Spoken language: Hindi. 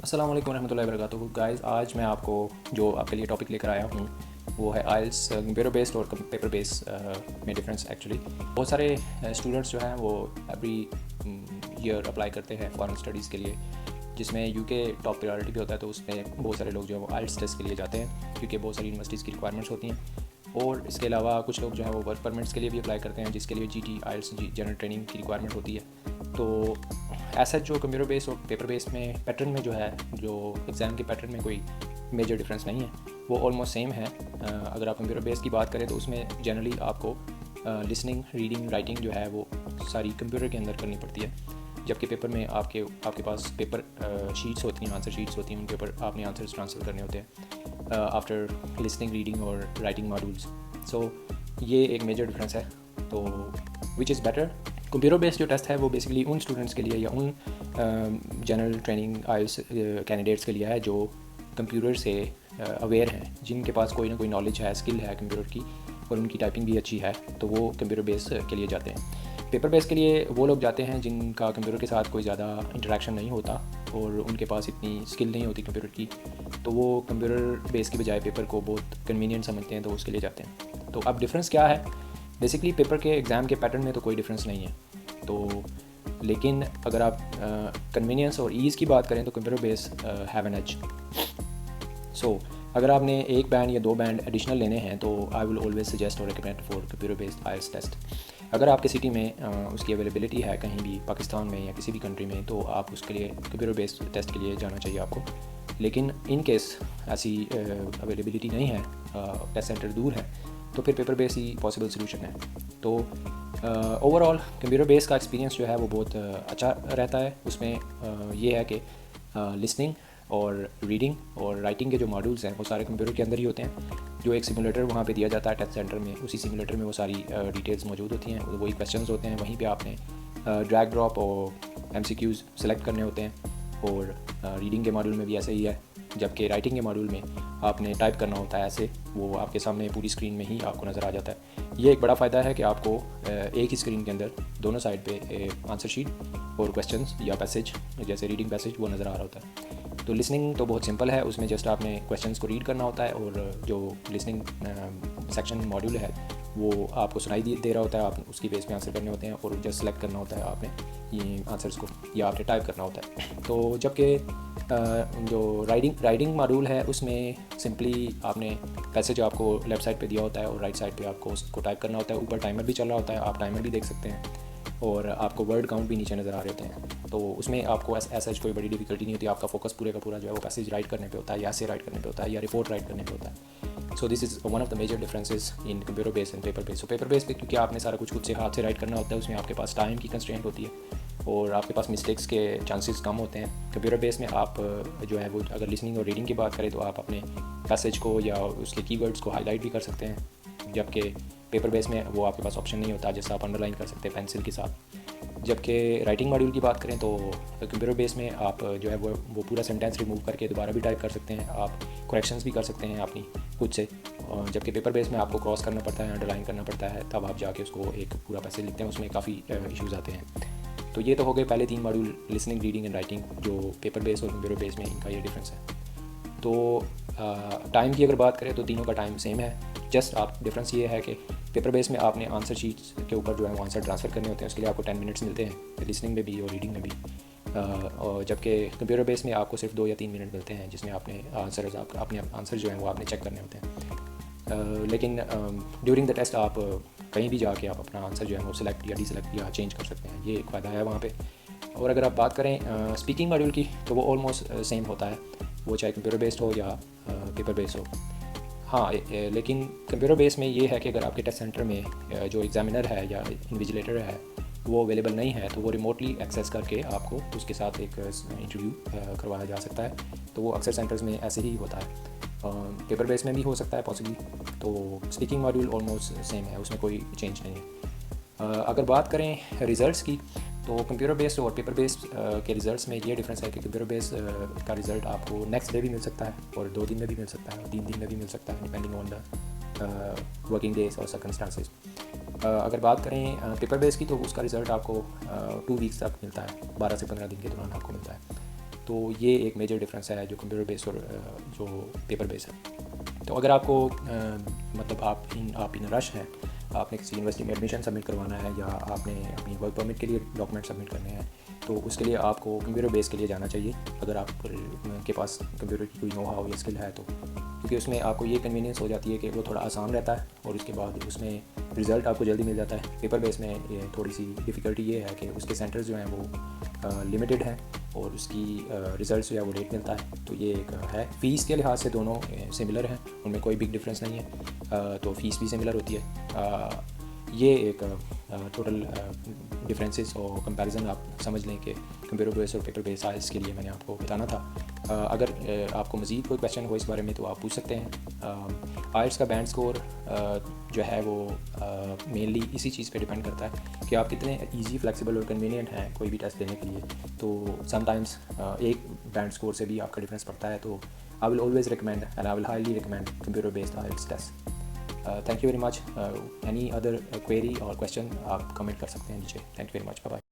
अस्सलाम वालेकुम रहमतुल्लाहि व बरकातुहू गाइस। आज मैं आपको जो आपके लिए टॉपिक लेकर आया हूँ वो है आइल्स कंप्यूटर बेस्ड और पेपर बेस्ड में डिफरेंस। एक्चुअली बहुत सारे स्टूडेंट्स जो हैं वो एवरी ईयर अप्लाई करते हैं फॉरेन स्टडीज़ के लिए, जिसमें यूके टॉप प्रायोरिटी भी होता है। तो उसमें बहुत सारे लोग जो है वो आइल्स टेस्ट के लिए जाते हैं क्योंकि बहुत सारी यूनिवर्सिटीज़ की रिक्वायरमेंट्स होती हैं। और इसके अलावा कुछ लोग जो है वो वर्क परमिट्स के लिए भी अप्लाई करते हैं, जिसके लिए जीटी आइल्स जनरल ट्रेनिंग की रिक्वायरमेंट होती है। तो ऐसा जो कंप्यूटर बेस और पेपर बेस में पैटर्न में जो है, जो एग्ज़ाम के पैटर्न में कोई मेजर डिफरेंस नहीं है, वो ऑलमोस्ट सेम है। अगर आप कंप्यूटर बेस की बात करें तो उसमें जनरली आपको लिसनिंग, रीडिंग, राइटिंग जो है वो सारी कंप्यूटर के अंदर करनी पड़ती है, जबकि पेपर में आपके पास पेपर शीट्स होती हैं, आंसर शीट्स होती हैं, उनके ऊपर आपने आंसर्स ट्रांसफ़र करने होते हैं आफ्टर लिसनिंग, रीडिंग और राइटिंग मॉड्यूल्स। सो ये एक मेजर डिफरेंस है। तो which is better? Computer based जो टेस्ट है वो बेसिकली उन स्टूडेंट्स के लिए या उन जनरल ट्रेनिंग आइल्स कैंडिडेट्स के लिए है जो कंप्यूटर से अवेयर हैं, जिनके पास कोई ना कोई नॉलेज है, स्किल है कंप्यूटर की, और उनकी टाइपिंग भी अच्छी है, तो वो कंप्यूटर बेस के लिए जाते हैं। पेपर बेस के लिए वो लोग जाते हैं जिनका कंप्यूटर के साथ कोई ज़्यादा इंटरेक्शन नहीं होता और उनके पास इतनी स्किल नहीं होती कंप्यूटर की, तो वो कंप्यूटर बेस की बजाय पेपर को बहुत कन्वीनियंट समझते हैं, तो उसके लिए जाते हैं। तो अब डिफरेंस क्या है? बेसिकली पेपर के एग्ज़ाम के पैटर्न में तो कोई डिफरेंस नहीं है, तो लेकिन अगर आप कन्वीनियंस और ईज़ की बात करें तो computer base have an edge. So अगर आपने एक बैंड या दो बैंड एडिशनल लेने हैं तो आई विल ऑलवेज सजेस्ट और recommend for computer based IELTS test. अगर आपके सिटी में उसकी अवेलेबिलिटी है कहीं भी, पाकिस्तान में या किसी भी कंट्री में, तो आप उसके लिए कंप्यूटर बेस्ड टेस्ट के लिए जाना चाहिए आपको। लेकिन इन केस ऐसी अवेलेबिलिटी नहीं है, टेस्ट सेंटर दूर है, तो फिर पेपर बेस ही पॉसिबल सोल्यूशन है। तो ओवरऑल कंप्यूटर बेस का एक्सपीरियंस जो है वो बहुत अच्छा रहता है। उसमें ये है कि लिसनिंग और रीडिंग और राइटिंग के जो मॉड्यूल्स हैं वो सारे कंप्यूटर के अंदर ही होते हैं। जो एक सिमुलेटर वहाँ पे दिया जाता है टेस्ट सेंटर में, उसी सिमुलेटर में वो सारी डिटेल्स मौजूद होती हैं, वही क्वेश्चंस होते हैं, वहीं पे आपने ड्रैग ड्रॉप और एमसीक्यूज़ सेलेक्ट करने होते हैं। और रीडिंग के मॉड्यूल में भी ऐसे ही है, जबकि राइटिंग के मॉड्यूल में आपने टाइप करना होता है, ऐसे वो आपके सामने पूरी स्क्रीन में ही आपको नज़र आ जाता है। ये एक बड़ा फ़ायदा है कि आपको एक ही स्क्रीन के अंदर दोनों साइड पे आंसर शीट और क्वेश्चंस या पैसेज, जैसे रीडिंग पैसेज, वो नज़र आ रहा होता है। तो लिसनिंग तो बहुत सिंपल है, उसमें जस्ट आपने क्वेश्चंस को रीड करना होता है और जो लिसनिंग सेक्शन मॉड्यूल है वो आपको सुनाई दे रहा होता है, आप उसकी बेस पे आंसर करने होते हैं और जस्ट सेलेक्ट करना होता है आपने ये आंसर्स को, या आपने टाइप करना होता है। तो जबकि जो राइटिंग मॉड्यूल है उसमें सिंपली आपने पैसेज आपको लेफ़्ट साइड पे दिया होता है और राइट साइड पे आपको उसको टाइप करना होता है। ऊपर टाइमर भी चल रहा होता है, आप टाइमर भी देख सकते हैं और आपको वर्ड काउंट भी नीचे नज़र आ रहे होते हैं। तो उसमें आपको ऐसा कोई बड़ी डिफिकल्टी नहीं होती, आपका फोकस पूरे का पूरा जो है वो पैसेज राइट करने पे होता है, या ऐसे राइट करने पे होता है, या रिपोर्ट राइट करने पे होता है। So this is one of the major differences in computer base and paper base. तो पेपर बेस पे क्योंकि आपने सारा कुछ खुद से हाथ से राइट करना होता है, उसमें आपके पास टाइम की कंस्ट्रेंट होती है और आपके पास मिस्टेक्स के चांसेस कम होते हैं। कंप्यूटर बेस में आप जो है वो अगर लिसनिंग और रीडिंग की बात करें तो आप अपने पैसेज को या उसके कीवर्ड्स को हाईलाइट भी कर सकते हैं, जबकि पेपर बेस में वो आपके पास ऑप्शन नहीं होता, जैसा आप अंडरलाइन कर सकते हैं पेंसिल के साथ। जबकि राइटिंग मॉड्यूल की बात करें तो कंप्यूटर बेस में आप जो है वो पूरा सेंटेंस रिमूव करके दोबारा भी टाइप कर सकते हैं, आप करेक्शंस भी कर सकते हैं अपनी खुद से। जबकि पेपर बेस में आपको क्रॉस करना पड़ता है, अंडरलाइन करना पड़ता है, तब आप जाके उसको एक पूरा पैसेज लिखते हैं, उसमें काफ़ी इश्यूज़ आते हैं। तो ये तो हो गए पहले 3 module, listening, reading and writing, जो पेपर बेस और कंप्यूटर बेस में इनका ये डिफरेंस है। तो टाइम की अगर बात करें तो तीनों का टाइम सेम है, जस्ट आप डिफरेंस ये है कि पेपर बेस में आपने आंसर शीट्स के ऊपर जो है वो आंसर ट्रांसफ़र करने होते हैं, उसके लिए आपको 10 मिनट्स मिलते हैं, लिसनिंग में भी और रीडिंग में भी। और जबकि कंप्यूटर बेस में आपको सिर्फ 2 या 3 मिनट मिलते हैं, जिसमें आपने अपने आंसर जो हैं वो आपने चेक करने होते हैं। लेकिन ड्यूरिंग द टेस्ट आप कहीं भी जाके आप अपना आंसर जो है वो सिलेक्ट या डीसेलेक्ट या चेंज कर सकते हैं, ये एक फ़ायदा है वहाँ पे। और अगर आप बात करें स्पीकिंग मॉड्यूल की तो वो ऑलमोस्ट सेम होता है, वो चाहे कंप्यूटर बेस्ड हो या पेपर बेस्ड हो। हाँ, लेकिन कंप्यूटर बेस में ये है कि अगर आपके टेस्ट सेंटर में जो एग्जामिनर है या इन्विजिलेटर है वो अवेलेबल नहीं है, तो वो रिमोटली एक्सेस करके आपको उसके साथ एक इंटरव्यू करवाया जा सकता है। तो वो अक्सर सेंटर्स में ऐसे ही होता है, पेपर बेस में भी हो सकता है पॉसिबली। तो स्पीकिंग मॉड्यूल ऑलमोस्ट सेम है, उसमें कोई चेंज नहीं है। अगर बात करें रिज़ल्ट्स की तो कंप्यूटर बेस्ड और पेपर बेस्ड के रिज़ल्ट्स में ये डिफरेंस है कि कंप्यूटर बेस्ड का रिज़ल्ट आपको नेक्स्ट डे भी मिल सकता है और 2 दिन में भी मिल सकता है और 3 दिन में भी मिल सकता है, depending on the working days और सर्कमस्टांसेस। अगर बात करें पेपर बेस की तो उसका रिज़ल्ट आपको 2 वीक्स तक मिलता है, 12 से 15 दिन के दौरान आपको मिलता है। तो ये एक मेजर डिफरेंस है जो कंप्यूटर बेस्ड और जो पेपर बेस्ड है। तो अगर आपको मतलब आप इन रश हैं, आपने किसी यूनिवर्सिटी में एडमिशन सबमिट करवाना है या आपने अपनी वर्क परमिट के लिए डॉक्यूमेंट सबमिट करने हैं, तो उसके लिए आपको कंप्यूटर बेस के लिए जाना चाहिए अगर आप के पास कंप्यूटर की कोई नो हाउ या स्किल है तो, क्योंकि उसमें आपको ये कन्वीनियंस हो जाती है कि वो थोड़ा आसान रहता है और उसके बाद उसमें रिज़ल्ट आपको जल्दी मिल जाता है। पेपर बेस में ये थोड़ी सी डिफ़िकल्टी ये है कि उसके सेंटर्स जो हैं वो लिमिटेड हैं और उसकी रिज़ल्ट जो है वो लेट मिलता है। तो ये एक है। फ़ीस के लिहाज से दोनों सिमिलर हैं, उनमें कोई बिग डिफरेंस नहीं है। तो फ़ीस भी सिमिलर होती है। ये एक टोटल डिफरेंसेस और कंपैरिजन आप समझ लें कि कंप्यूटर बेस और पेपर बेस आइल्स के लिए मैंने आपको बताना था। अगर आपको मज़ीद कोई क्वेश्चन हो इस बारे में तो आप पूछ सकते हैं। आइल्स का बैंड स्कोर जो है वो मेनली इसी चीज़ पे डिपेंड करता है कि आप कितने इजी, फ्लेक्सिबल और कन्वीनियंट हैं कोई भी टेस्ट देने के लिए। तो समटाइम्स एक बैंड स्कोर से भी आपका डिफरेंस पड़ता है। तो I will always recommend and I will highly recommend computer based IELTS test. Thank you very much. Any other query और क्वेश्चन आप कमेंट कर सकते हैं नीचे। Thank you very much. Bye bye.